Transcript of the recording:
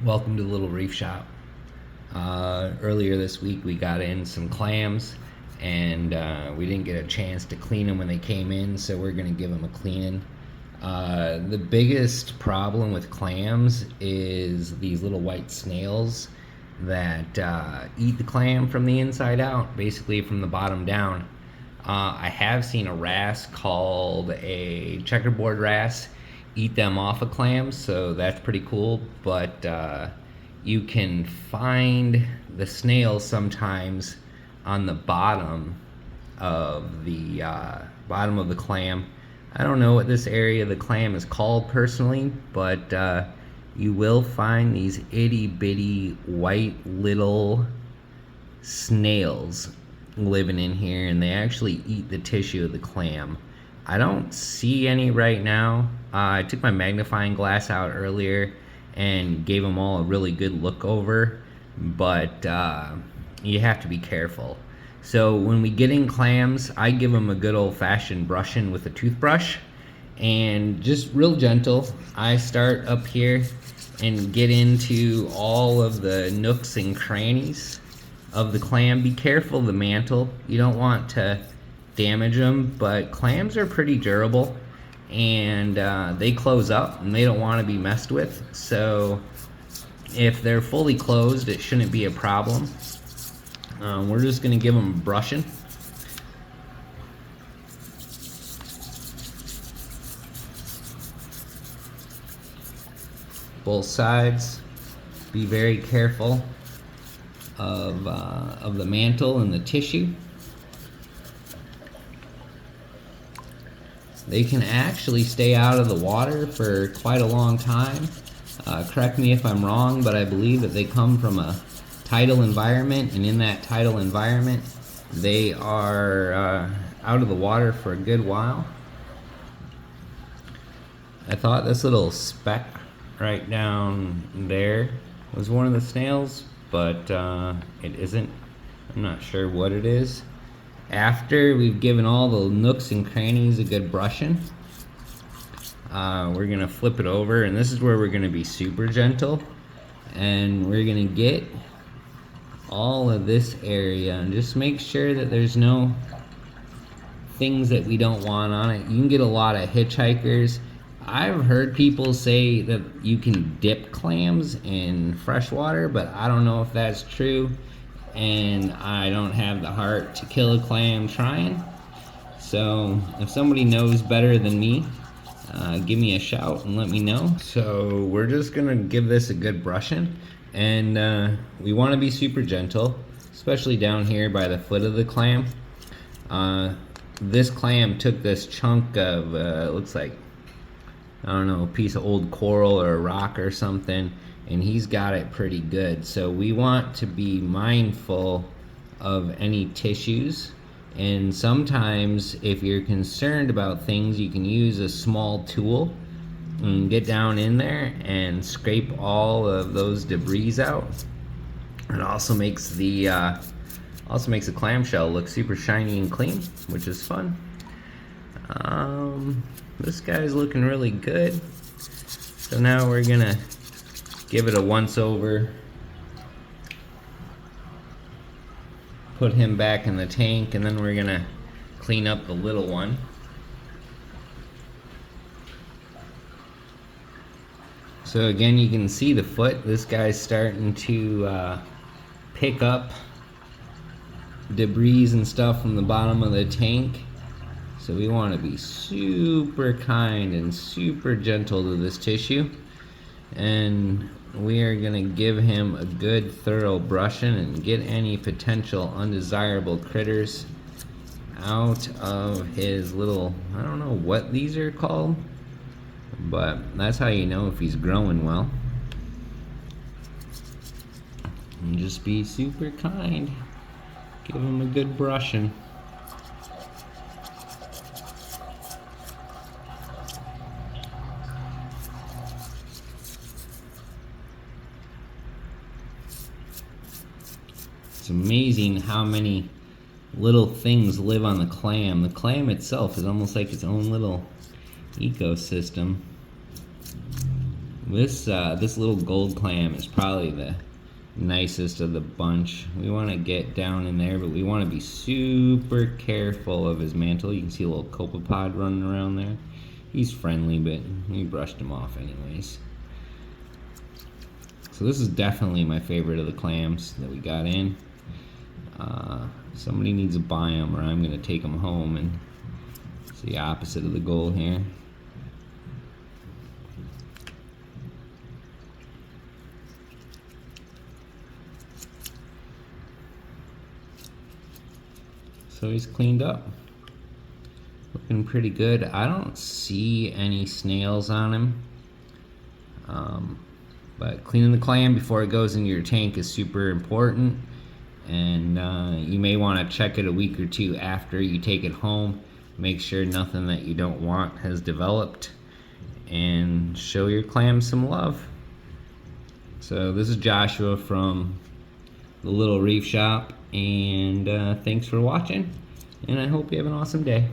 Welcome to the Little Reef Shop. Earlier this week we got in some clams and we didn't get a chance to clean them when they came in, so we're going to give them a cleaning. The biggest problem with clams is these little white snails that eat the clam from the inside out, basically from the bottom down. I have seen a wrasse called a checkerboard wrasse eat them off of clams, so that's pretty cool. But you can find the snails sometimes on the bottom of the clam. I don't know what this area of the clam is called personally, but you will find these itty bitty white little snails living in here, and they actually eat the tissue of the clam. I don't see any right now. I took my magnifying glass out earlier and gave them all a really good look over, but you have to be careful. So when we get in clams, I give them a good old-fashioned brushing with a toothbrush, and just real gentle. I start up here and get into all of the nooks and crannies of the clam. Be careful of the mantle. You don't want to damage them, but clams are pretty durable, and they close up and they don't want to be messed with. So if they're fully closed, it shouldn't be a problem. We're just going to give them a brushing. Both sides. Be very careful of the mantle and the tissue. They can actually stay out of the water for quite a long time. Correct me if I'm wrong, but I believe that they come from a tidal environment, and in that tidal environment, they are out of the water for a good while. I thought this little speck right down there was one of the snails, but it isn't. I'm not sure what it is. After we've given all the nooks and crannies a good brushing, we're gonna flip it over, and this is where we're gonna be super gentle, and we're gonna get all of this area and just make sure that there's no things that we don't want on it. You can get a lot of hitchhikers. I've heard people say that you can dip clams in fresh water, but I don't know if that's true, and I don't have the heart to kill a clam trying. So if somebody knows better than me, give me a shout and let me know. So we're just gonna give this a good brushing, and we want to be super gentle, especially down here by the foot of the clam. This clam took this chunk of looks like, I don't know, a piece of old coral or a rock or something, and he's got it pretty good. So we want to be mindful of any tissues, and sometimes if you're concerned about things, you can use a small tool and get down in there and scrape all of those debris out. It also makes the clamshell look super shiny and clean, which is fun. This guy's looking really good. So now we're gonna give it a once over, put him back in the tank, and then we're gonna clean up the little one. So again, you can see the foot. This guy's starting to pick up debris and stuff from the bottom of the tank. So we want to be super kind and super gentle to this tissue, and we are going to give him a good thorough brushing and get any potential undesirable critters out of his little, I don't know what these are called, but that's how you know if he's growing well. And just be super kind. Give him a good brushing. It's amazing how many little things live on the clam. The clam itself is almost like its own little ecosystem. This little gold clam is probably the nicest of the bunch. We want to get down in there, but we want to be super careful of his mantle. You can see a little copepod running around there. He's friendly, but we brushed him off anyways. So this is definitely my favorite of the clams that we got in. Somebody needs to buy them, or I'm going to take them home, and it's the opposite of the goal here. So he's cleaned up. Looking pretty good. I don't see any snails on him. But cleaning the clam before it goes into your tank is super important. And you may want to check it a week or two after you take it home. Make sure nothing that you don't want has developed. And show your clams some love. So this is Joshua from the Little Reef Shop. And thanks for watching. And I hope you have an awesome day.